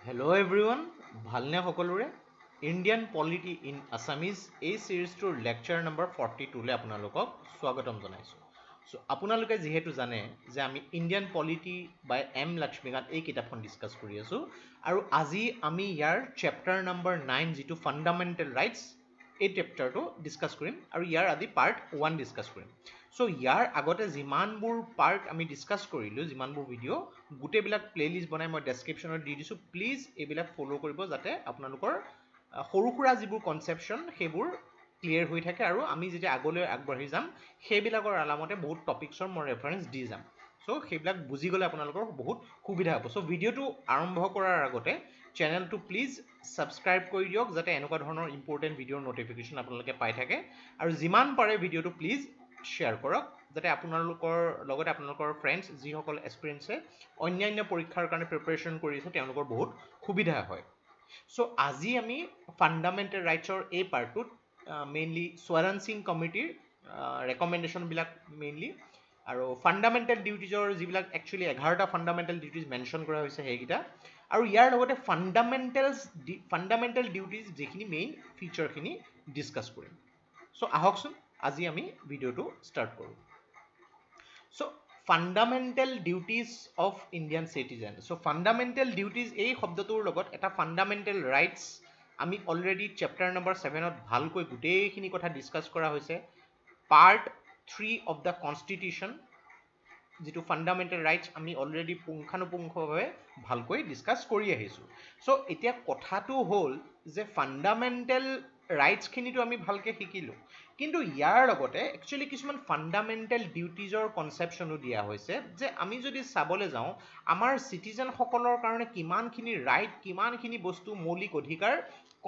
Hello' everyone, ভালনে সকলোৰে? Indian polity in Assamese এই ছিৰিজটোৰ লেকচাৰ নম্বৰ 42লৈ আপোনালোকক স্বাগতম জনাইছোঁ। চ' আপোনালোকে যিহেতু জানে যে আমি ইণ্ডিয়ান পলিটি বাই এম লক্ষ্মীকান্ত এই কিতাপখন ডিছকাছ কৰি আছোঁ আৰু আজি আমি ইয়াৰ চেপ্টাৰ নম্বৰ 9 যিটো ফাণ্ডামেণ্টেল ৰাইটছ এই চেপ্টাৰটো ডিছকাছ কৰিম আৰু ইয়াৰ আজি পাৰ্ট 1 ডিছকাছ কৰিম। চ' ইয়াৰ আগতে যিমানবোৰ পাৰ্ট আমি ডিছকাছ কৰিলোঁ, যিমানবোৰ ভিডিঅ' গোটেইবিলাক প্লেলিষ্ট বনাই মই ডেছক্ৰিপশ্যনত দি দিছোঁ। প্লিজ এইবিলাক ফ'ল' কৰিব যাতে আপোনালোকৰ সৰু সুৰা যিবোৰ কনচেপশ্যন সেইবোৰ ক্লিয়াৰ হৈ থাকে আৰু আমি যেতিয়া আগলৈ আগবাঢ়ি যাম সেইবিলাকৰ আলামতে বহুত টপিকছৰ মই ৰেফাৰেঞ্চ দি যাম। চ' সেইবিলাক বুজি গ'লে আপোনালোকৰ বহুত সুবিধা হ'ব। চ' ভিডিঅ'টো আৰম্ভ কৰাৰ আগতে চেনেলটো প্লিজ ছাবস্ক্ৰাইব কৰি দিয়ক যাতে এনেকুৱা ধৰণৰ ইম্পৰ্টেণ্ট ভিডিঅ'ৰ ন'টিফিকেশ্যন আপোনালোকে পাই থাকে আৰু যিমান পাৰে ভিডিঅ'টো প্লিজ শ্বেয়াৰ কৰক যাতে আপোনালোকৰ লগতে আপোনালোকৰ ফ্ৰেণ্ডছ যিসকল এক্সপিৰিয়েঞ্চে অন্যান্য পৰীক্ষাৰ কাৰণে প্ৰিপাৰেশ্যন কৰি আছে তেওঁলোকৰ বহুত সুবিধা হয়। চ' আজি আমি ফাণ্ডামেণ্টেল ৰাইটছৰ এই পাৰ্টটোত মেইনলি স্বৰণ সিং কমিটিৰ ৰেকমেণ্ডেশ্যনবিলাক মেইনলি আৰু ফাণ্ডামেণ্টেল ডিউটিজৰ যিবিলাক একচুৱেলি 11টা ফাণ্ডামেণ্টেল ডিউটিজ মেনশ্যন কৰা হৈছে সেইকেইটা আৰু ইয়াৰ লগতে ফাণ্ডামেণ্টেল ডিউটিজ যিখিনি মেইন ফিচাৰখিনি ডিছকাছ কৰিম। চ' আহকচোন আজি আমি ভিডিঅ'টো ষ্টাৰ্ট কৰোঁ। So' fundamental duties of Indian citizen. So' fundamental duties এই শব্দটোৰ লগত এটা ফাণ্ডামেণ্টেল ৰাইটছ আমি অলৰেডি চেপ্টাৰ নম্বৰ 7ত ভালকৈ গোটেইখিনি কথা ডিছকাছ কৰা হৈছে। পাৰ্ট 3 অফ দ্য কনষ্টিটিউশ্যন যিটো ফাণ্ডামেণ্টেল ৰাইটছ আমি অলৰেডি পুংখানুপুংখভাৱে ভালকৈ ডিছকাছ কৰি আহিছোঁ। চ' এতিয়া কথাটো হ'ল যে ফাণ্ডামেণ্টেল ৰাইটছখিনিতো আমি ভালকৈ শিকিলোঁ, কিন্তু ইয়াৰ লগতে একচুৱেলি কিছুমান ফাণ্ডামেণ্টেল ডিউটিজৰ কনচেপশ্যনো দিয়া হৈছে যে আমি যদি চাবলৈ যাওঁ আমাৰ চিটিজেনসকলৰ কাৰণে কিমানখিনি ৰাইট, কিমানখিনি বস্তু মৌলিক অধিকাৰ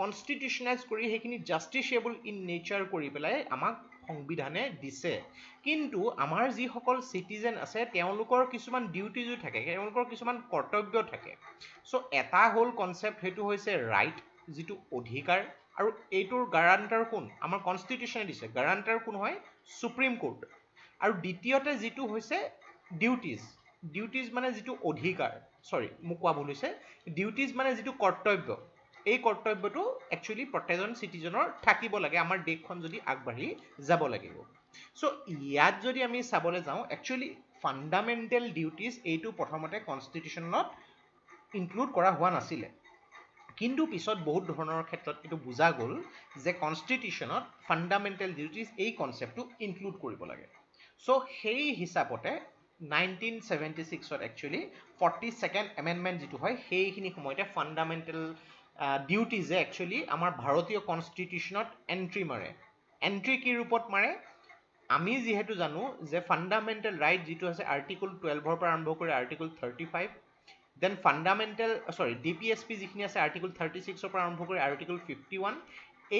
কনষ্টিটিউশ্যনাইজ কৰি সেইখিনি জাষ্টিচিয়েবল ইন নেচাৰ কৰি পেলাই আমাক সংবিধানে দিছে। কিন্তু আমাৰ যিসকল চিটিজেন আছে তেওঁলোকৰ কিছুমান ডিউটিজো থাকে, তেওঁলোকৰ কিছুমান কৰ্তব্য থাকে। চ' এটা হ'ল কনচেপ্ট, সেইটো হৈছে ৰাইট, যিটো অধিকাৰ, আৰু এইটোৰ গাৰাণ্টাৰ কোন? আমাৰ কনষ্টিটিউশ্যনে দিছে। গাৰাণ্টাৰ কোন হয়? Supreme court. আৰু দ্বিতীয়তে যিটো হৈছে ডিউটিজ মানে যিটো অধিকাৰ, মোক কোৱা ভুল হৈছে, ডিউটিজ মানে যিটো কৰ্তব্য, এই কৰ্তব্যটো একচুৱেলি প্ৰত্যেকজন চিটিজেনৰ থাকিব লাগে আমাৰ দেশখন যদি আগবাঢ়ি যাব লাগিব। চ' ইয়াত যদি আমি চাবলৈ যাওঁ একচুৱেলি ফাণ্ডামেণ্টেল ডিউটিজ এইটো প্ৰথমতে কনষ্টিটিউশ্যনত ইনক্লুড কৰা হোৱা নাছিলে, কিন্তু পিছত বহুত ধৰণৰ ক্ষেত্ৰত এইটো বুজা গ'ল যে কনষ্টিটিউশ্যনত ফাণ্ডামেণ্টেল ডিউটিজ এই কনচেপ্টটো ইনক্লুড কৰিব লাগে। চ' সেই হিচাপতে 1976ত একচুৱেলি 42nd এমেণ্ডমেণ্ট যিটো হয় সেইখিনি সময়তে ফাণ্ডামেণ্টেল ডিউটিজে একচুৱেলি আমাৰ ভাৰতীয় কনষ্টিটিউশ্যনত এণ্ট্ৰি মাৰে। এণ্ট্ৰি কি ৰূপত মাৰে? আমি যিহেতু জানো যে ফাণ্ডামেণ্টেল ৰাইট যিটো আছে আৰ্টিকল 12ৰ পৰা আৰম্ভ কৰি আৰ্টিকল 35, দেন DPSP যিখিনি আছে আৰ্টিকল 36ৰ পৰা আৰম্ভ কৰি আৰ্টিকল 51,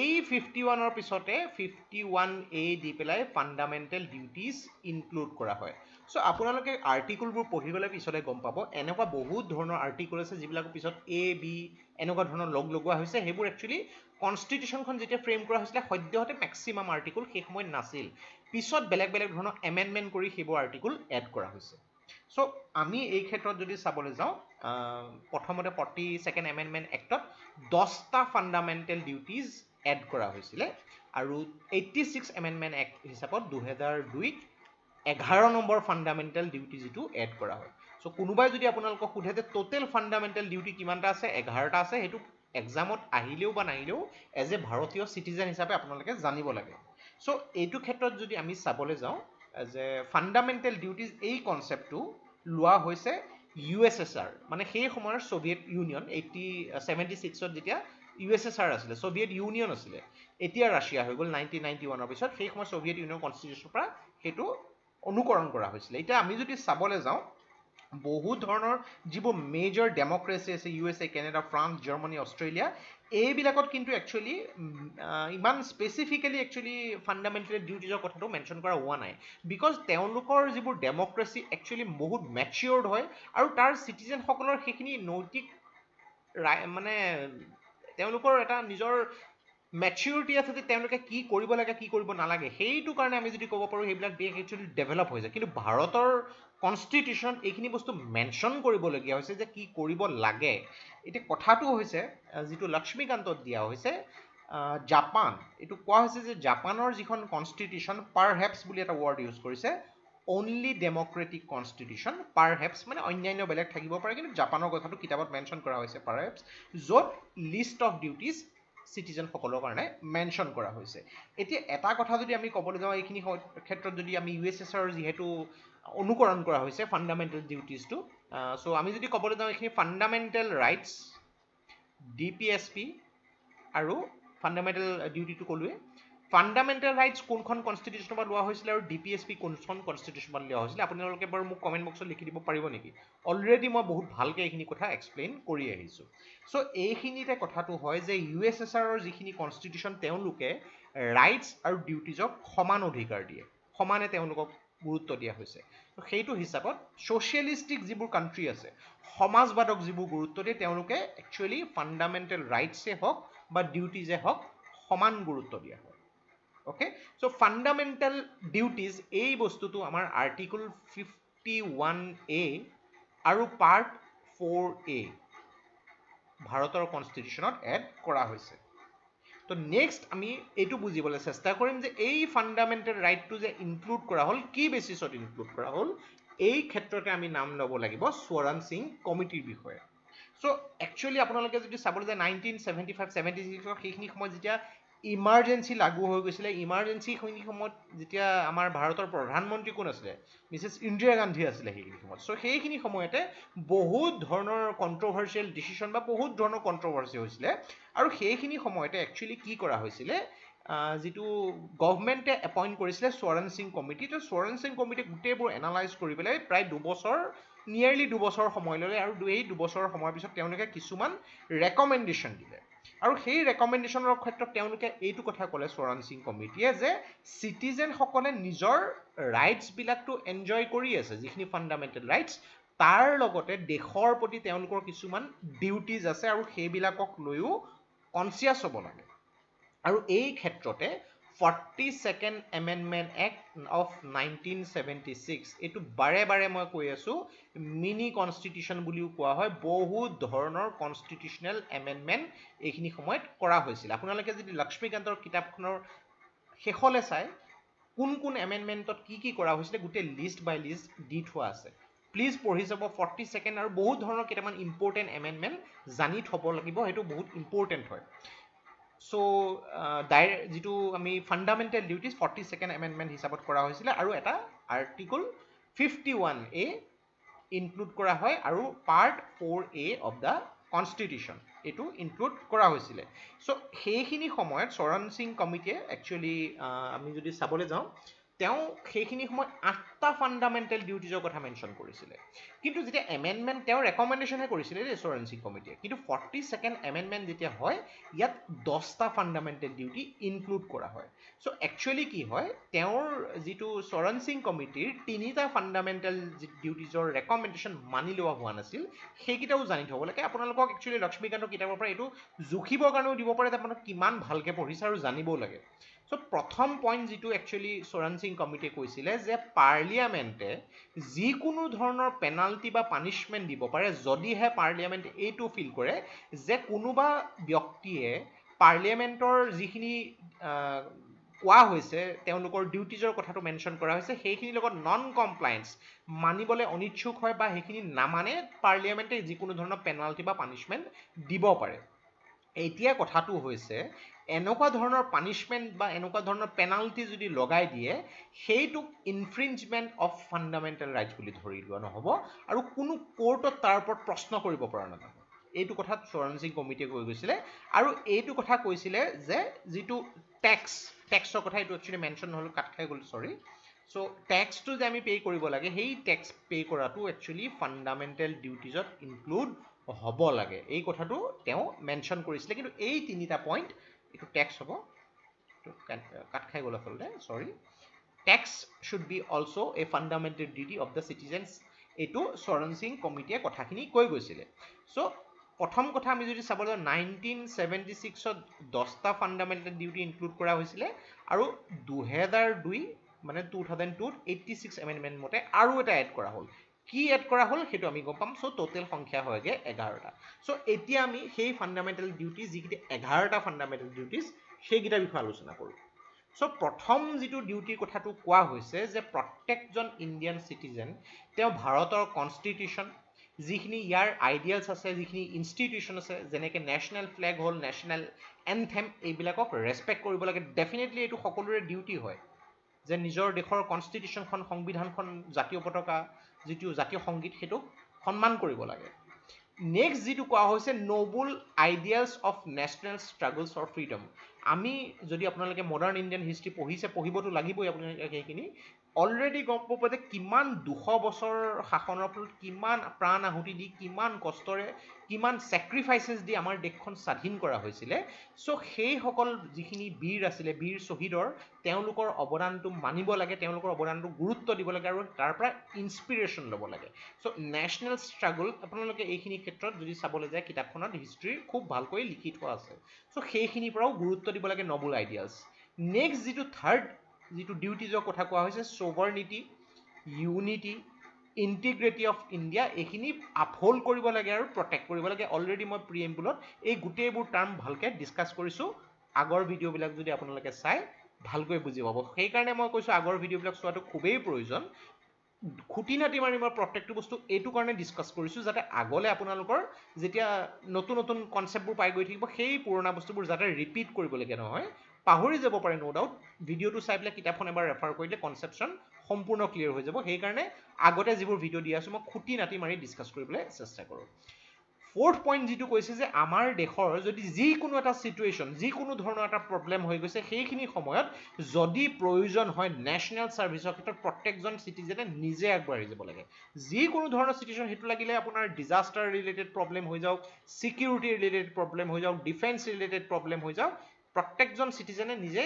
এই 51ৰ পিছতে 51A দি পেলাই ফাণ্ডামেণ্টেল ডিউটিজ ইনক্লুড কৰা হয়। চ' আপোনালোকে আৰ্টিকলবোৰ পঢ়ি গ'লে পিছলৈ গম পাব এনেকুৱা বহুত ধৰণৰ আৰ্টিকল আছে যিবিলাকৰ পিছত A, B এনেকুৱা ধৰণৰ লগ লগোৱা হৈছে। সেইবোৰ একচুৱেলি কনষ্টিটিউশ্যনখন যেতিয়া ফ্ৰেম কৰা হৈছিলে সদ্যহতে মেক্সিমাম আৰ্টিকল সেই সময়ত নাছিল, পিছত বেলেগ বেলেগ ধৰণৰ এমেণ্ডমেণ্ট কৰি সেইবোৰ আৰ্টিকল এড কৰা হৈছে। চ' আমি এই ক্ষেত্ৰত যদি চাবলৈ যাওঁ প্ৰথমতে 42nd এমেণ্ডমেণ্ট এক্টত 10টা ফাণ্ডামেণ্টেল ডিউটিজ এড কৰা হৈছিলে আৰু 86 এমেণ্ডমেণ্ট এক্ট হিচাপত 2002ত 11 নম্বৰ ফাণ্ডামেণ্টেল ডিউটি যিটো এড কৰা হয়। চ' কোনোবাই যদি আপোনালোকক সোধে যে টোটেল ফাণ্ডামেণ্টেল ডিউটি কিমানটা আছে? 11টা আছে। সেইটো এক্সামত আহিলেও বা নাহিলেও এজ এ ভাৰতীয় চিটিজেন হিচাপে আপোনালোকে জানিব লাগে। চ' এইটো ক্ষেত্ৰত যদি আমি চাবলৈ যাওঁ যে ফাণ্ডামেণ্টেল ডিউটিজ এই কনচেপ্টটো লোৱা হৈছে USSR, মানে সেই সময়ৰ ছ'ভিয়েট ইউনিয়ন 76ত যেতিয়া USSR আছিলে, ছ'ভিয়েট ইউনিয়ন আছিলে, এতিয়া ৰাছিয়া হৈ গ'ল 1991ৰ পিছত। সেই সময়ত ছ'ভিয়েট ইউনিয়ন কনষ্টিটিউশ্যনৰ পৰা সেইটো অনুকৰণ কৰা হৈছিলে। এতিয়া আমি যদি চাবলৈ যাওঁ বহুত ধৰণৰ যিবোৰ মেজৰ ডেম'ক্ৰেচি আছে USA, Canada, France, Germany, Australia, এইবিলাকত কিন্তু একচুৱেলি ইমান স্পেচিফিকেলি একচুৱেলি ফাণ্ডামেণ্টেল ডিউটিজৰ কথাটো মেনশ্যন কৰা হোৱা নাই, বিকজ তেওঁলোকৰ যিবোৰ ডেম'ক্ৰেচি একচুৱেলি বহুত মেচিয়ৰ্ড হয় আৰু তাৰ চিটিজেনসকলৰ সেইখিনি নৈতিক মানে তেওঁলোকৰ এটা নিজৰ মেচিউৰিটি আছে যে তেওঁলোকে কি কৰিব লাগে কি কৰিব নালাগে সেইটো কাৰণে আমি যদি ক'ব পাৰোঁ সেইবিলাক দেশ একচুৱেলি ডেভেলপ হৈছে কিন্তু ভাৰতৰ কনষ্টিটিউশ্যনত এইখিনি বস্তু মেনশ্যন কৰিবলগীয়া হৈছে যে কি কৰিব লাগে এতিয়া কথাটো হৈছে যিটো লক্ষ্মীকান্তত দিয়া হৈছে জাপান এইটো কোৱা হৈছে যে জাপানৰ যিখন কনষ্টিটিউশ্যন পাৰহেপছ বুলি এটা ৱৰ্ড ইউজ কৰিছে অনলি ডেমক্ৰেটিক কনষ্টিটিউশ্যন পাৰহেপছ মানে অন্যান্য বেলেগ থাকিব পাৰে কিন্তু জাপানৰ কথাটো কিতাপত মেনশ্যন কৰা হৈছে পাৰহেপছ য'ত লিষ্ট অফ ডিউটিজ চিটিজেনসকলৰ কাৰণে মেনশ্যন কৰা হৈছে এতিয়া এটা কথা যদি আমি ক'বলৈ যাওঁ এইখিনি ক্ষেত্ৰত যদি আমি USSR যিহেতু অনুকৰণ কৰা হৈছে ফাণ্ডামেণ্টেল ডিউটিজটো চ' আমি যদি ক'বলৈ যাওঁ এইখিনি ফাণ্ডামেণ্টেল ৰাইটছ DPSP আৰু ফাণ্ডামেণ্টেল ডিউটিটো ক'লোৱে ফাণ্ডামেণ্টেল ৰাইটছ কোনখন কনষ্টিটিউশ্যনৰ পৰা লোৱা হৈছিলে আৰু DPSP কোনখন কনষ্টিটিউশ্যনৰ পৰা লোৱা হৈছিলে আপোনালোকে বাৰু মোক কমেণ্ট বক্সত লিখি দিব পাৰিব নেকি অলৰেডি মই বহুত ভালকৈ এইখিনি কথা এক্সপ্লেইন কৰি আহিছোঁ চ' এইখিনিতে কথাটো হয় যে USSRৰ যিখিনি কনষ্টিটিউশ্যন তেওঁলোকে ৰাইটছ আৰু ডিউটিজক সমান অধিকাৰ দিয়ে সমানে তেওঁলোকক গুৰুত্ব দিয়া হৈছে সেইটো হিচাপত ছ'চিয়েলিষ্টিক যিবোৰ কাণ্ট্ৰি আছে সমাজবাদক যিবোৰ গুৰুত্ব দিয়ে তেওঁলোকে একচুৱেলি ফাণ্ডামেণ্টেল ৰাইটছে হওক বা ডিউটিজে হওক সমান গুৰুত্ব দিয়া হয় অ'কে চ' ফাণ্ডামেণ্টেল ডিউটিজ এই বস্তুটো আমাৰ আৰ্টিকল 51A আৰু পাৰ্ট 4A ভাৰতৰ কনষ্টিটিউশ্যনত এড কৰা হৈছে তো নেক্সট আমি এইটো বুজিবলৈ চেষ্টা কৰিম যে এই ফাণ্ডামেণ্টেল ৰাইটটো যে ইনক্লুড কৰা হ'ল কি বেচিছত ইনক্লুড কৰা হ'ল এই ক্ষেত্ৰতে আমি নাম ল'ব লাগিব স্বৰণ সিং কমিটিৰ বিষয়ে চ' একচুৱেলি আপোনালোকে যদি চাবলৈ যায় 1975-76 সেইখিনি সময়ত যেতিয়া ইমাৰ্জেঞ্চি লাগু হৈ গৈছিলে ইমাৰ্জেঞ্চিখিনি সময়ত যেতিয়া আমাৰ ভাৰতৰ প্ৰধানমন্ত্ৰী কোন আছিলে মিছেছ ইন্দিৰা গান্ধী আছিলে সেইখিনি সময়ত চ' সেইখিনি সময়তে বহুত ধৰণৰ কণ্ট্ৰভাৰ্চিয়েল ডিচিশ্যন বা বহুত ধৰণৰ কণ্ট্ৰভাৰ্চি হৈছিলে আৰু সেইখিনি সময়তে একচুৱেলি কি কৰা হৈছিলে যিটো গভৰ্ণমেণ্টে এপইণ্ট কৰিছিলে স্বৰণ সিং কমিটি তো স্বৰণ সিং কমিটিয়ে গোটেইবোৰ এনালাইজ কৰি পেলাই প্ৰায় নিয়েৰলি দুবছৰ সময় ল'লে আৰু এই দুবছৰৰ সময়ৰ পিছত তেওঁলোকে কিছুমান ৰেকমেণ্ডেশ্যন দিলে আৰু সেই ৰেকমেণ্ডেশ্যনৰ ক্ষেত্ৰত তেওঁলোকে এইটো কথা ক'লে স্বৰণ সিং কমিটিয়ে যে চিটিজেনসকলে নিজৰ ৰাইটছবিলাকটো এনজয় কৰি আছে যিখিনি ফাণ্ডামেণ্টেল ৰাইটছ তাৰ লগতে দেশৰ প্ৰতি তেওঁলোকৰ কিছুমান ডিউটিজ আছে আৰু সেইবিলাকক লৈও কনচিয়াছ হ'ব লাগে আৰু এই ক্ষেত্ৰতে 42nd এমেণ্ডমেণ্ট এক্ট অফ 1976 এইটো বাৰে বাৰে মই কৈ আছোঁ মিনি কনষ্টিটিউশ্যন বুলিও কোৱা হয় বহুত ধৰণৰ কনষ্টিটিউশ্যনেল এমেণ্ডমেণ্ট এইখিনি সময়ত কৰা হৈছিল আপোনালোকে যদি লক্ষ্মীকান্তৰ কিতাপখনৰ শেষলৈ চাই কোন কোন এমেণ্ডমেণ্টত কি কৰা হৈছিলে গোটেই লিষ্ট বাই লিষ্ট দি থোৱা আছে প্লিজ পঢ়ি যাব 42nd আৰু বহুত ধৰণৰ কেইটামান ইম্পৰ্টেণ্ট এমেণ্ডমেণ্ট জানি থ'ব লাগিব সেইটো বহুত ইম্পৰ্টেণ্ট হয় চ' যিটো আমি ফাণ্ডামেণ্টেল ডিউটিজ 42nd এমেণ্ডমেণ্ট হিচাপত কৰা হৈছিলে আৰু এটা আৰ্টিকল 51A ইনক্লুড কৰা হয় আৰু part 4A of the constitution এইটো ইনক্লুড কৰা হৈছিলে চ' সেইখিনি সময়ত স্বৰণ সিং কমিটিয়ে একচুৱেলি আমি যদি চাবলৈ যাওঁ তেওঁ সেইখিনি সময়ত 8টা ফাণ্ডামেণ্টেল ডিউটিজৰ কথা মেনশ্যন কৰিছিলে কিন্তু যেতিয়া এমেণ্ডমেণ্ট তেওঁ ৰেকমেণ্ডেশ্যনহে কৰিছিলে দেই স্বৰণ সিং কমিটিয়ে কিন্তু 42nd এমেণ্ডমেণ্ট যেতিয়া হয় ইয়াত 10টা ফাণ্ডামেণ্টেল ডিউটি ইনক্লুড কৰা হয় চ' একচুৱেলি কি হয় তেওঁৰ যিটো স্বৰণ সিং কমিটিৰ 3টা ফাণ্ডামেণ্টেল ডিউটিজৰ ৰেকমেণ্ডেশ্যন মানি লোৱা হোৱা নাছিল সেইকেইটাও জানি থ'ব লাগে আপোনালোকক একচুৱেলি লক্ষ্মীকান্তৰ কিতাপৰ পৰা এইটো জুখিবৰ কাৰণেও দিব পাৰে যে আপোনালোক কিমান ভালকৈ পঢ়িছে আৰু জানিবও লাগে চ' প্ৰথম পইণ্ট যিটো একচুৱেলি স্বৰণ সিং কমিটিয়ে কৈছিলে যে পাৰ্লিয়ামেণ্টে যিকোনো ধৰণৰ পেনাল্টি বা পানিছমেণ্ট দিব পাৰে যদিহে পাৰ্লিয়ামেণ্টে এইটো ফিল কৰে যে কোনোবা ব্যক্তিয়ে পাৰ্লিয়ামেণ্টৰ যিখিনি কোৱা হৈছে তেওঁলোকৰ ডিউটিজৰ কথাটো মেনশ্যন কৰা হৈছে সেইখিনিৰ লগত নন কমপ্লায়েঞ্চ মানিবলৈ অনিচ্ছুক হয় বা সেইখিনি নামানে পাৰ্লিয়ামেণ্টে যিকোনো ধৰণৰ পেনাল্টি বা পানিছমেণ্ট দিব পাৰে এতিয়া কথাটো হৈছে এনেকুৱা ধৰণৰ পানিছমেণ্ট বা এনেকুৱা ধৰণৰ পেনাল্টি যদি লগাই দিয়ে সেইটোক ইনফ্ৰিঞ্জমেণ্ট অফ ফাণ্ডামেণ্টেল ৰাইটছ বুলি ধৰি লোৱা নহ'ব আৰু কোনো কোৰ্টত তাৰ ওপৰত প্ৰশ্ন কৰিব পৰা নাযাব এইটো কথাত স্বৰণ সিং কমিটিয়ে কৈ গৈছিলে আৰু এইটো কথা কৈছিলে যে যিটো টেক্সৰ কথা এইটো একচুৱেলি মেনশ্যন নহ'ল কাট খাই গ'ল চৰি চ' টেক্সটো যে আমি পে' কৰিব লাগে সেই টেক্স পে' কৰাটো একচুৱেলি ফাণ্ডামেণ্টেল ডিউটিজত ইনক্লুড হ'ব লাগে এই কথাটো তেওঁ মেনশ্যন কৰিছিলে কিন্তু এই 3টা পইণ্ট এইটো টেক্স হ'ব কাট খাই গ'ল আচলতে চৰি tax should be also' a fundamental duty of the citizens এইটো স্বৰণ সিং কমিটিয়ে কথাখিনি কৈ গৈছিলে চ' প্ৰথম কথা আমি যদি চাব যাওঁ 1976ত 10টা ফাণ্ডামেণ্টেল ডিউটি ইনক্লুড কৰা হৈছিলে আৰু 2002 মানে 2002ত 86 এমেণ্ডমেণ্ট মতে আৰু এটা এড কৰা হ'ল কি এড কৰা হ'ল সেইটো আমি গম পাম চ' টোটেল সংখ্যা হয়গে 11টা চ' এতিয়া আমি সেই ফাণ্ডামেণ্টেল ডিউটি যিকেইটা 11টা ফাণ্ডামেণ্টেল ডিউটিজ সেইকেইটাৰ বিষয়ে আলোচনা কৰোঁ চ' প্ৰথম যিটো ডিউটিৰ কথাটো কোৱা হৈছে যে প্ৰত্যেকজন ইণ্ডিয়ান চিটিজেন তেওঁ ভাৰতৰ কনষ্টিটিউশ্যন যিখিনি ইয়াৰ আইডিয়েলছ আছে যিখিনি ইনষ্টিটিউশ্যন আছে যেনেকৈ নেশ্যনেল ফ্লেগ হ'ল নেশ্যনেল এনথেম এইবিলাকক ৰেচপেক্ট কৰিব লাগে ডেফিনেটলি এইটো সকলোৰে ডিউটি হয় যে নিজৰ দেশৰ কনষ্টিটিউশ্যনখন সংবিধানখন জাতীয় পতাকা যিটো জাতীয় সংগীত সেইটোক সন্মান কৰিব লাগে নেক্সট যিটো কোৱা হৈছে noble ideals of national struggles for freedom আমি যদি আপোনালোকে মডাৰ্ণ ইণ্ডিয়ান হিষ্ট্ৰী পঢ়িছে পঢ়িবতো লাগিবই আপোনালোকে সেইখিনি অলৰেডি গম পাব যে কিমান 200 বছৰ শাসনৰ ফলত কিমান প্ৰাণ আহুতি দি কিমান কষ্টৰে কিমান ছেক্ৰিফাইচেছ দি আমাৰ দেশখন স্বাধীন কৰা হৈছিলে চ' সেইসকল যিখিনি বীৰ আছিলে বীৰ শ্বহীদৰ তেওঁলোকৰ অৱদানটো মানিব লাগে তেওঁলোকৰ অৱদানটো গুৰুত্ব দিব লাগে আৰু তাৰ পৰা ইনস্পিৰেশ্যন ল'ব লাগে চ' নেশ্যনেল ষ্ট্ৰাগল আপোনালোকে এইখিনি ক্ষেত্ৰত যদি চাবলৈ যায় কিতাপখনত হিষ্ট্ৰী খুব ভালকৈ লিখি থোৱা আছে চ' সেইখিনিৰ পৰাও গুৰুত্ব দিব লাগে নোবল আইডিয়ালছ নেক্সট যিটো থাৰ্ড যিটো ডিউটিজৰ কথা কোৱা হৈছে ছ'ভাৰনিটি ইউনিটি ইণ্টিগ্ৰিটি অফ ইণ্ডিয়া এইখিনি আপহোল্ড কৰিব লাগে আৰু প্ৰটেক্ট কৰিব লাগে অলৰেডি মই প্ৰিএম্বুলত এই গোটেইবোৰ টাৰ্ম ভালকৈ ডিছকাছ কৰিছোঁ আগৰ ভিডিঅ'বিলাক যদি আপোনালোকে চাই ভালকৈ বুজি পাব সেইকাৰণে মই কৈছোঁ আগৰ ভিডিঅ'বিলাক চোৱাটো খুবেই প্ৰয়োজন খুটি নাটি মাৰি মই প্ৰত্যেকটো বস্তু এইটো কাৰণে ডিছকাছ কৰিছোঁ যাতে আগলৈ আপোনালোকৰ যেতিয়া নতুন নতুন কনচেপ্টবোৰ পাই গৈ থাকিব সেই পুৰণা বস্তুবোৰ যাতে ৰিপিট কৰিবলগীয়া নহয় পাহৰি যাব পাৰে ন' ডাউট ভিডিঅ'টো চাই পেলাই কিতাপখন এবাৰ ৰেফাৰ কৰিলে কনচেপশ্যন সম্পূৰ্ণ ক্লিয়াৰ হৈ যাব সেইকাৰণে আগতে যিবোৰ ভিডিঅ' দি আছোঁ মই খুটি নাটি মাৰি ডিছকাছ কৰিবলৈ চেষ্টা কৰোঁ ফ'ৰ্থ পইণ্ট যিটো কৈছে যে আমাৰ দেশৰ যদি যিকোনো এটা ছিটুৱেশ্যন যিকোনো ধৰণৰ এটা প্ৰব্লেম হৈ গৈছে সেইখিনি সময়ত যদি প্ৰয়োজন হয় নেশ্যনেল ছাৰ্ভিচৰ ক্ষেত্ৰত প্ৰত্যেকজন চিটিজেনে নিজে আগবাঢ়ি যাব লাগে যিকোনো ধৰণৰ ছিটুৱেশ্যন সেইটো লাগিলে আপোনাৰ ডিজাষ্টাৰ ৰিলেটেড প্ৰব্লেম হৈ যাওক ছিকিউৰিটি ৰিলেটেড প্ৰব্লেম হৈ যাওক ডিফেন্স ৰিলেটেড প্ৰব্লেম হৈ যাওক প্ৰত্যেকজন চিটিজেনে নিজে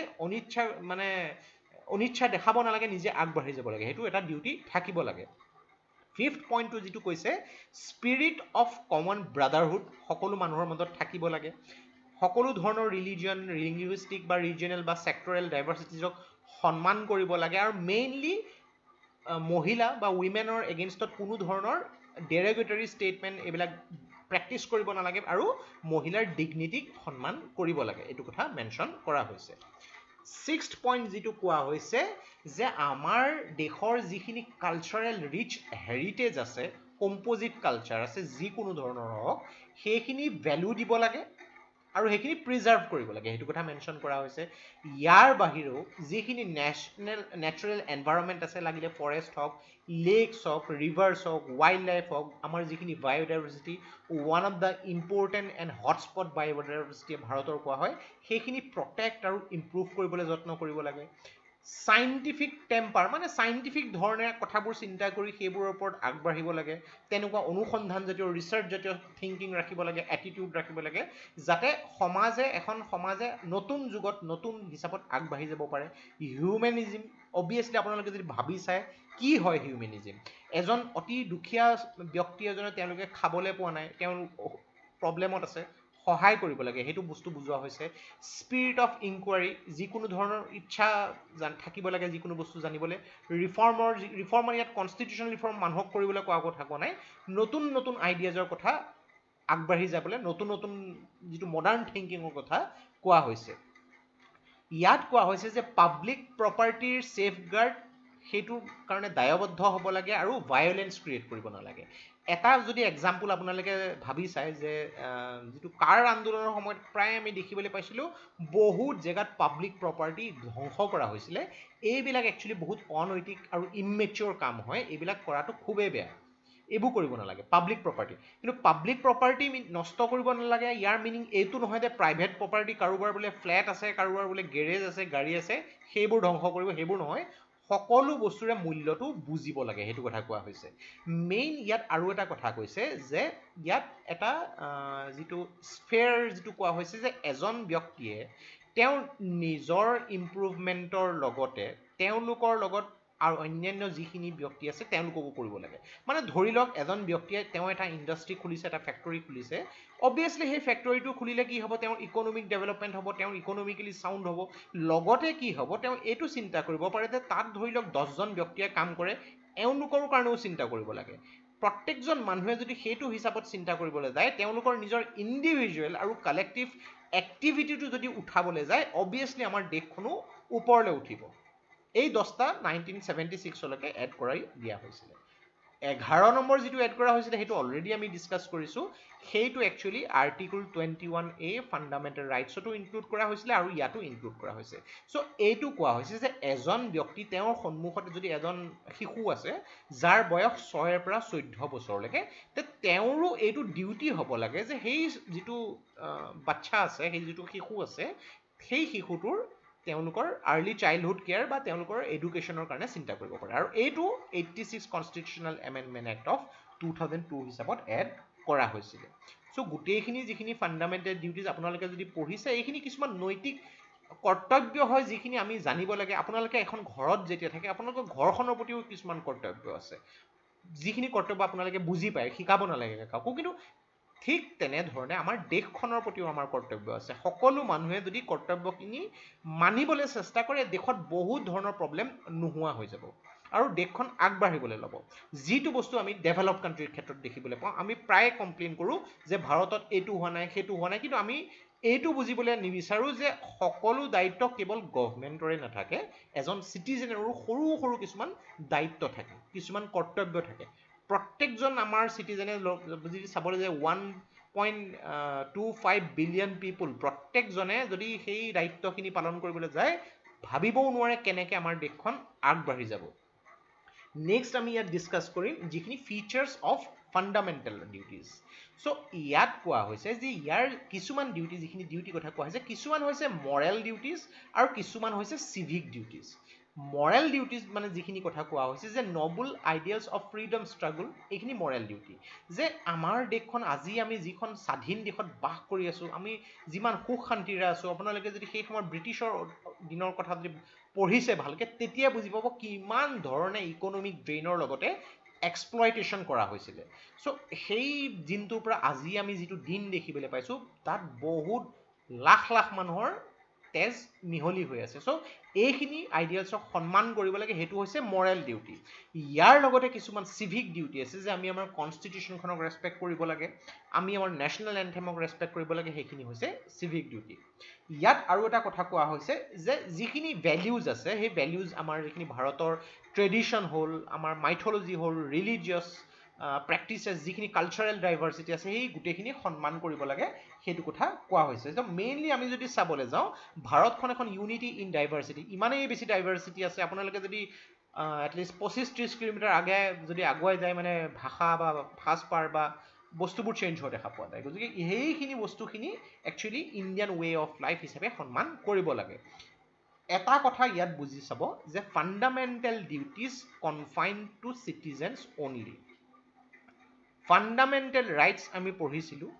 অনিচ্ছা দেখাব নালাগে নিজে আগবাঢ়ি যাব লাগে সেইটো এটা ডিউটি থাকিব লাগে ফিফথ পইণ্টটো যিটো কৈছে স্পিৰিট অফ কমন ব্ৰাদাৰহুড সকলো মানুহৰ মাজত থাকিব লাগে সকলো ধৰণৰ ৰিলিজন লিংগুইষ্টিক বা ৰিজনেল বা ছেক্টৰেল ডাইভাৰ্চিটিজক সন্মান কৰিব লাগে আৰু মেইনলি মহিলা বা উইমেনৰ এগেইনষ্টত কোনো ধৰণৰ ডেৰগেটৰী ষ্টেটমেণ্ট এইবিলাক প্ৰেক্টিছ কৰিব নালাগে আৰু মহিলাৰ ডিগনিটিক সন্মান কৰিব লাগে এইটো কথা মেনশ্যন কৰা হৈছে ছিক্সথ পইণ্ট যিটো কোৱা হৈছে যে আমাৰ দেশৰ যিখিনি কালচাৰেল ৰিচ হেৰিটেজ আছে কম্প'জিট কালচাৰ আছে যিকোনো ধৰণৰ হওক সেইখিনি ভেলু দিব লাগে আৰু সেইখিনি প্ৰিজাৰ্ভ কৰিব লাগে সেইটো কথা মেনশ্যন কৰা হৈছে ইয়াৰ বাহিৰেও যিখিনি নেচাৰেল এনভাইৰনমেণ্ট আছে লাগিলে ফৰেষ্ট হওক লেকছ হওক ৰিভাৰ্ছ হওক ৱাইল্ড লাইফ হওক আমাৰ যিখিনি biodiversity one of the important and hotspot biodiversity ভাৰতৰ কোৱা হয় সেইখিনি প্ৰটেক্ট আৰু ইম্প্ৰুভ কৰিবলৈ যত্ন কৰিব লাগে চাইণ্টিফিক টেম্পাৰ মানে চাইণ্টিফিক ধৰণে কথাবোৰ চিন্তা কৰি সেইবোৰৰ ওপৰত আগবাঢ়িব লাগে তেনেকুৱা অনুসন্ধান জাতীয় ৰিচাৰ্চ জাতীয় থিংকিং ৰাখিব লাগে এটিটিউড ৰাখিব লাগে যাতে এখন সমাজে নতুন যুগত নতুন হিচাপত আগবাঢ়ি যাব পাৰে হিউমেনিজিম অবভিয়াছলি আপোনালোকে যদি ভাবি চায় কি হয় হিউমেনিজিম এজন অতি দুখীয়া ব্যক্তি এজনে তেওঁলোকে খাবলৈ পোৱা নাই তেওঁ প্ৰব্লেমত আছে সহায় কৰিব লাগে সেইটো বস্তু বুজোৱা হৈছে স্পিৰিট অফ ইনকুৱাৰী যিকোনো ধৰণৰ ইচ্ছা থাকিব লাগে যিকোনো বস্তু জানিবলৈ ৰিফৰ্মৰ ইয়াত কনষ্টিটিউশ্যনেল ৰিফৰ্ম মানুহক কৰিবলৈ কোৱা কথা কোৱা নাই নতুন নতুন আইডিয়াজৰ কথা আগবাঢ়ি যাবলৈ নতুন নতুন যিটো মডাৰ্ণ থিংকিঙৰ কথা কোৱা হৈছে ইয়াত কোৱা হৈছে যে পাব্লিক প্ৰপাৰ্টিৰ ছেফগাৰ্ড সেইটোৰ কাৰণে দায়বদ্ধ হ'ব লাগে আৰু ভায়লেঞ্চ ক্ৰিয়েট কৰিব নালাগে এটা যদি এক্সাম্পল আপোনালোকে ভাবি চায় যে যিটো কাৰ আন্দোলনৰ সময়ত প্ৰায় আমি দেখিবলৈ পাইছিলোঁ বহুত জেগাত পাব্লিক প্ৰপাৰ্টি ধ্বংস কৰা হৈছিলে এইবিলাক একচুৱেলি বহুত অনৈতিক আৰু ইমেচিয়ৰ কাম হয় এইবিলাক কৰাটো খুবেই বেয়া এইবোৰ কৰিব নালাগে পাব্লিক প্ৰপাৰ্টি কিন্তু পাব্লিক প্ৰপাৰ্টি নষ্ট কৰিব নালাগে ইয়াৰ মিনিং এইটো নহয় যে প্ৰাইভেট প্ৰপাৰ্টি কাৰোবাৰ বোলে ফ্লেট আছে কাৰোবাৰ বোলে গেৰেজ আছে গাড়ী আছে সেইবোৰ ধ্বংস কৰিব সেইবোৰ নহয় সকলো বস্তুৰে মূল্যটো বুজিব লাগে সেইটো কথা কোৱা হৈছে মেইন ইয়াত আৰু এটা কথা কৈছে যে ইয়াত এটা যিটো স্ফেয়াৰ যিটো কোৱা হৈছে যে এজন ব্যক্তিয়ে তেওঁৰ নিজৰ ইম্প্ৰুভমেণ্টৰ লগতে তেওঁলোকৰ লগত আৰু অন্যান্য যিখিনি ব্যক্তি আছে তেওঁলোককো কৰিব লাগে মানে ধৰি লওক এজন ব্যক্তিয়ে তেওঁ এটা ইণ্ডাষ্ট্ৰি খুলিছে এটা ফেক্টৰী খুলিছে অবভিয়াছলি সেই ফেক্টৰীটো খুলিলে কি হ'ব তেওঁৰ ইকনমিক ডেভেলপমেণ্ট হ'ব তেওঁৰ ইকনমিকেলি চাউণ্ড হ'ব লগতে কি হ'ব তেওঁ এইটো চিন্তা কৰিব পাৰে যে তাত ধৰি লওক 10জন ব্যক্তিয়ে কাম কৰে এওঁলোকৰ কাৰণেও চিন্তা কৰিব লাগে প্ৰত্যেকজন মানুহে যদি সেইটো হিচাপত চিন্তা কৰিবলৈ যায় তেওঁলোকৰ নিজৰ ইণ্ডিভিজুৱেল আৰু কালেক্টিভ এক্টিভিটিটো যদি উঠাবলৈ যায় অবভিয়াছলি আমাৰ দেশখনো ওপৰলৈ উঠিব এই 10টা 1976লৈকে এড কৰাই দিয়া হৈছিলে 11 নম্বৰ যিটো এড কৰা হৈছিলে সেইটো অলৰেডি আমি ডিছকাছ কৰিছোঁ সেইটো একচুৱেলি আৰ্টিকল 21A ফাণ্ডামেণ্টেল ৰাইটছতো ইনক্লুড কৰা হৈছিলে আৰু ইয়াতো ইনক্লুড কৰা হৈছে চ' এইটো কোৱা হৈছে যে এজন ব্যক্তি তেওঁৰ সন্মুখত যদি এজন শিশু আছে যাৰ বয়স 6ৰ পৰা 14 বছৰলৈকে তে তেওঁৰো এইটো ডিউটি হ'ব লাগে যে সেই যিটো বাচ্চা আছে সেই যিটো শিশু আছে সেই শিশুটোৰ তেওঁলোকৰ আৰ্লি চাইল্ডহুড কেয়াৰ বা তেওঁলোকৰ এডুকেশ্যনৰ কাৰণে চিন্তা কৰিব পাৰে আৰু এইটো 86 কনষ্টিটিউশ্যনেল এমেণ্ডমেণ্ট এক্ট অফ 2002 হিচাপত এড কৰা হৈছিলে চ' গোটেইখিনি যিখিনি ফাণ্ডামেণ্টেল ডিউটিজ আপোনালোকে যদি পঢ়িছে এইখিনি কিছুমান নৈতিক কৰ্তব্য হয় যিখিনি আমি জানিব লাগে আপোনালোকে এখন ঘৰত যেতিয়া থাকে আপোনালোকৰ ঘৰখনৰ প্ৰতিও কিছুমান কৰ্তব্য আছে যিখিনি কৰ্তব্য আপোনালোকে বুজি পায় শিকাব নালাগে কাকো কিন্তু ঠিক তেনেধৰণে আমাৰ দেশখনৰ প্ৰতিও আমাৰ কৰ্তব্য আছে সকলো মানুহে যদি কৰ্তব্যখিনি মানিবলৈ চেষ্টা কৰে দেশত বহুত ধৰণৰ প্ৰব্লেম নোহোৱা হৈ যাব আৰু দেশখন আগবাঢ়িবলৈ ল'ব যিটো বস্তু আমি ডেভেলপ কাণ্ট্ৰিৰ ক্ষেত্ৰত দেখিবলৈ পাওঁ আমি প্ৰায় কমপ্লেইন কৰোঁ যে ভাৰতত এইটো হোৱা নাই সেইটো হোৱা নাই কিন্তু আমি এইটো বুজিবলৈ নিবিচাৰোঁ যে সকলো দায়িত্ব কেৱল গভৰ্ণমেণ্টৰে নাথাকে এজন চিটিজেনৰো সৰু সৰু কিছুমান দায়িত্ব থাকে কিছুমান কৰ্তব্য থাকে প্ৰত্যেকজন আমাৰ চিটিজেনে যদি চাবলৈ যায় 1.25 বিলিয়ন পিপুল প্ৰত্যেকজনে যদি সেই দায়িত্বখিনি পালন কৰিবলৈ যায় ভাবিবও নোৱাৰে কেনেকৈ আমাৰ দেশখন আগবাঢ়ি যাব নেক্সট আমি ইয়াত ডিছকাছ কৰিম যিখিনি ফিচাৰ্ছ অফ ফাণ্ডামেণ্টেল ডিউটিজ চ' ইয়াত কোৱা হৈছে যে ইয়াৰ কিছুমান ডিউটি যিখিনি ডিউটি কথা কোৱা হৈছে কিছুমান হৈছে মৰেল ডিউটিজ আৰু কিছুমান হৈছে চিভিক ডিউটিজ মৰেল ডিউটিজ মানে যিখিনি কথা কোৱা হৈছে যে নবল আইডিয়েলছ অফ ফ্ৰীডম ষ্ট্ৰাগল এইখিনি মৰেল ডিউটি যে আমাৰ দেশখন আজি আমি যিখন স্বাধীন দেশত বাস কৰি আছোঁ আমি যিমান সুখ শান্তিৰে আছোঁ আপোনালোকে যদি সেই সময়ত ব্ৰিটিছৰ দিনৰ কথা যদি পঢ়িছে ভালকৈ তেতিয়া বুজি পাব কিমান ধৰণে ইকনমিক ড্ৰেইনৰ লগতে এক্সপ্লয়টেশ্যন কৰা হৈছিলে চ' সেই দিনটোৰ পৰা আজি আমি যিটো দিন দেখিবলৈ পাইছোঁ তাত বহুত লাখ লাখ মানুহৰ তেজ মিহলি হৈ আছে চ' এইখিনি আইডিয়েলছক সন্মান কৰিব লাগে সেইটো হৈছে মৰেল ডিউটি ইয়াৰ লগতে কিছুমান চিভিক ডিউটি আছে যে আমি আমাৰ কনষ্টিটিউশ্যনখনক ৰেচপেক্ট কৰিব লাগে আমি আমাৰ নেশ্যনেল এন্থেমক ৰেচপেক্ট কৰিব লাগে সেইখিনি হৈছে চিভিক ডিউটি ইয়াত আৰু এটা কথা কোৱা হৈছে যে যিখিনি ভেলিউজ আছে সেই ভেলিউজ আমাৰ যিখিনি ভাৰতৰ ট্ৰেডিশ্যন হ'ল আমাৰ মাইথলজি হ'ল ৰিলিজিয়াছ প্ৰেক্টিচেছ যিখিনি কালচাৰেল ডাইভাৰ্চিটি আছে সেই গোটেইখিনি সন্মান কৰিব লাগে সেইটো কথা কোৱা হৈছে ত' মেইনলি আমি যদি চাবলৈ যাওঁ ভাৰতখন এখন ইউনিটি ইন ডাইভাৰ্চিটি ইমানেই বেছি ডাইভাৰ্চিটি আছে আপোনালোকে যদি এটলিষ্ট 25-30 কিলোমিটাৰ যদি আগুৱাই যায় মানে ভাষা বা সাজপাৰ বা বস্তুবোৰ চেঞ্জ হোৱা দেখা পোৱা যায় গতিকে সেইখিনি বস্তুখিনি actually Indian way of life হিচাপে সন্মান কৰিব লাগে এটা কথা ইয়াত বুজি চাব যে fundamental duties confine to citizens only fundamental rights আমি পঢ়িছিলোঁ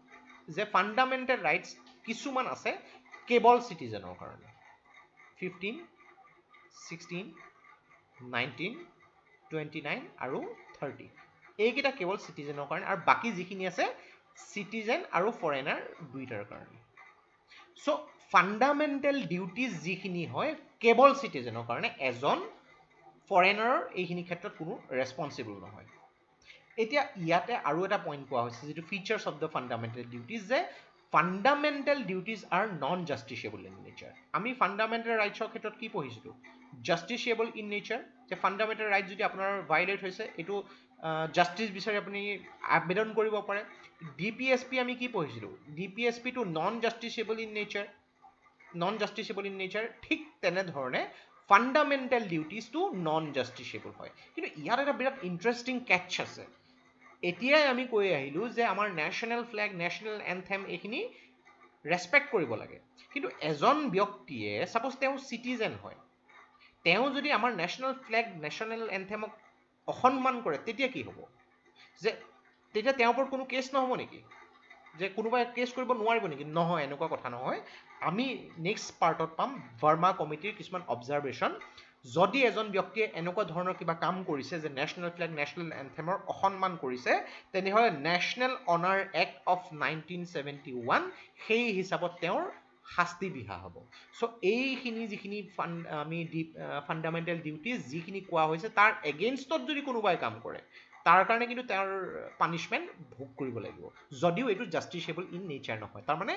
যে ফাণ্ডামেণ্টেল ৰাইটছ কিছুমান আছে কেৱল চিটিজেনৰ কাৰণে 15, 16, 19, 29 আৰু 30 এইকেইটা কেৱল চিটিজেনৰ কাৰণে আৰু বাকী যিখিনি আছে চিটিজেন আৰু ফৰেনাৰ দুইটাৰ কাৰণে চ' ফাণ্ডামেণ্টেল ডিউটিজ যিখিনি হয় কেৱল চিটিজেনৰ কাৰণে এজন ফৰেনাৰৰ এইখিনি ক্ষেত্ৰত কোনো ৰেছপনচিবল নহয় এতিয়া ইয়াতে আৰু এটা পইণ্ট কোৱা হৈছে যিটো features of the fundamental duties যে fundamental duties are non justiciable in nature আমি ফাণ্ডামেণ্টেল ৰাইটছৰ ক্ষেত্ৰত কি পঢ়িছিলোঁ জাষ্টিচিয়েবল ইন নেচাৰ যে ফাণ্ডামেণ্টেল ৰাইট যদি আপোনাৰ ভাইলেট হৈছে এইটো জাষ্টিচ বিচাৰি আপুনি আবেদন কৰিব পাৰে DPSP আমি কি পঢ়িছিলোঁ DPSP টো নন জাষ্টিচিয়েবল ইন নেচাৰ ঠিক তেনেধৰণে ফাণ্ডামেণ্টেল ডিউটিজটো নন জাষ্টিচিয়েবল হয় কিন্তু ইয়াত এটা বিৰাট ইণ্টাৰেষ্টিং কেটচ আছে এতিয়াই আমি কৈ আহিলোঁ যে আমাৰ নেশ্যনেল ফ্লেগ নেশ্যনেল এন্থেম এইখিনি ৰেচপেক্ট কৰিব লাগে কিন্তু এজন ব্যক্তিয়ে ছাপ'জ তেওঁ চিটিজেন হয় তেওঁ যদি আমাৰ নেশ্যনেল ফ্লেগ নেশ্যনেল এন্থেমক অসন্মান কৰে তেতিয়া কি হ'ব যে তেতিয়া তেওঁৰ ওপৰত কোনো কেছ নহ'ব নেকি যে কোনোবাই কেছ কৰিব নোৱাৰিব নেকি নহয় এনেকুৱা কথা নহয় আমি নেক্সট পাৰ্টত পাম ভাৰ্মা কমিটিৰ কিছুমান অবজাৰভেশ্যন যদি এজন ব্যক্তিয়ে এনেকুৱা ধৰণৰ কিবা কাম কৰিছে যে নেশ্যনেল ফ্লেগ নেশ্যনেল এন্থেমৰ অসন্মান কৰিছে তেনেহ'লে নেশ্যনেল অনাৰ এক্ট অফ 1971 সেই হিচাপত তেওঁৰ শাস্তি বিহা হ'ব সো এইখিনি যিখিনি আমি ফাণ্ডামেণ্টেল ডিউটিজ যিখিনি কোৱা হৈছে তাৰ এগেইনষ্টত যদি কোনোবাই কাম কৰে তাৰ কাৰণে কিন্তু তেওঁৰ পানিছমেণ্ট ভোগ কৰিব লাগিব যদিও এইটো জাষ্টিচেবল ইন নেচাৰ নহয় তাৰমানে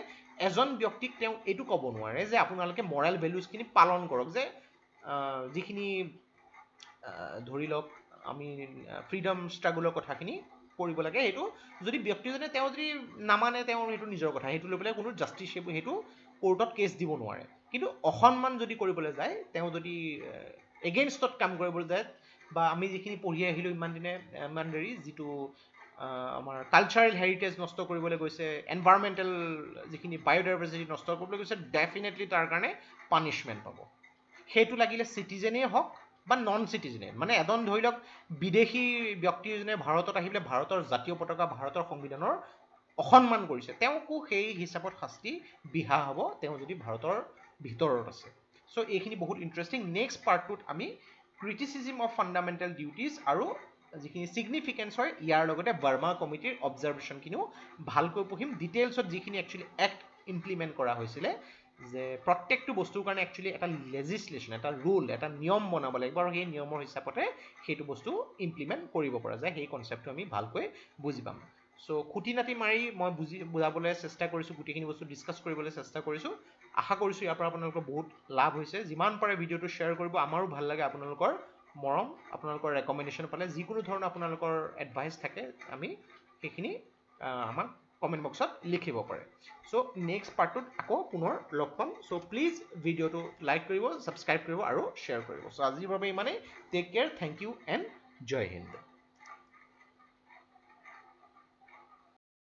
এজন ব্যক্তিক তেওঁ এইটো ক'ব নোৱাৰে যে আপোনালোকে মৰেল ভেলুজখিনি পালন কৰক যে যিখিনি ধৰি লওক আমি ফ্ৰীডম ষ্ট্ৰাগলৰ কথাখিনি কৰিব লাগে সেইটো যদি ব্যক্তিজনে তেওঁ যদি নামানে তেওঁৰ সেইটো নিজৰ কথা সেইটো লৈ পেলাই কোনো জাষ্টিচেবল সেইটো কোৰ্টত কেছ দিব নোৱাৰে কিন্তু অসন্মান যদি কৰিবলৈ যায় তেওঁ যদি এগেইনষ্টত কাম কৰিবলৈ যায় বা আমি যিখিনি পঢ়ি আহিলোঁ ইমান দেৰি যিটো আমাৰ কালচাৰেল হেৰিটেজ নষ্ট কৰিবলৈ গৈছে এনভাইৰমেণ্টেল যিখিনি বায়'ডাইভাৰ্চিটি নষ্ট কৰিবলৈ গৈছে ডেফিনেটলি তাৰ কাৰণে পানিছমেণ্ট পাব সেইটো লাগিলে চিটিজেনেই হওক বা নন চিটিজেনে মানে এজন ধৰি লওক বিদেশী ব্যক্তি এজনে ভাৰতত আহি পেলাই ভাৰতৰ জাতীয় পতাকা ভাৰতৰ সংবিধানৰ অসন্মান কৰিছে তেওঁকো সেই হিচাপত শাস্তি বিহা হ'ব তেওঁ যদি ভাৰতৰ ভিতৰত আছে সো এইখিনি বহুত ইণ্টাৰেষ্টিং নেক্সট পাৰ্টটোত আমি ক্ৰিটিচিজম অফ ফাণ্ডামেণ্টেল ডিউটিজ আৰু যিখিনি ছিগনিফিকেঞ্চ হয় ইয়াৰ লগতে বাৰ্মা কমিটিৰ অবজাৰভেশ্যনখিনিও ভালকৈ পঢ়িম ডিটেইলছত যিখিনি একচুৱেলি এক্ট ইমপ্লিমেণ্ট কৰা হৈছিলে যে প্ৰত্যেকটো বস্তুৰ কাৰণে একচুৱেলি এটা লেজিছলেশ্যন এটা ৰুল এটা নিয়ম বনাব লাগিব আৰু সেই নিয়মৰ হিচাপতে সেইটো বস্তু ইমপ্লিমেণ্ট কৰিব পৰা যায় সেই কনচেপ্টটো আমি ভালকৈ বুজি পাম সো খুটি নাটি মাৰি মই বুজাবলৈ চেষ্টা কৰিছোঁ গোটেইখিনি বস্তু ডিছকাছ কৰিবলৈ চেষ্টা কৰিছোঁ আশা কৰিছোঁ ইয়াৰ পৰা আপোনালোকৰ বহুত লাভ হৈছে যিমান পাৰে ভিডিঅ'টো শ্বেয়াৰ কৰিব আমাৰো ভাল লাগে আপোনালোকৰ মৰম আপোনালোকৰ ৰেকমেণ্ডেশ্যন পালে যিকোনো ধৰণৰ আপোনালোকৰ এডভাইচ থাকে আমি সেইখিনি আমাক কমেণ্ট বক্সত লিখিব পাৰে সো নেক্সট পাৰ্টটোত আকৌ পুনৰ লগ পাম সো প্লিজ ভিডিঅ'টো লাইক কৰিব ছাবস্ক্ৰাইব কৰিব আৰু শ্বেয়াৰ কৰিব সো আজিৰ বাবে ইমানেই take care thank you and জয় হিন্দ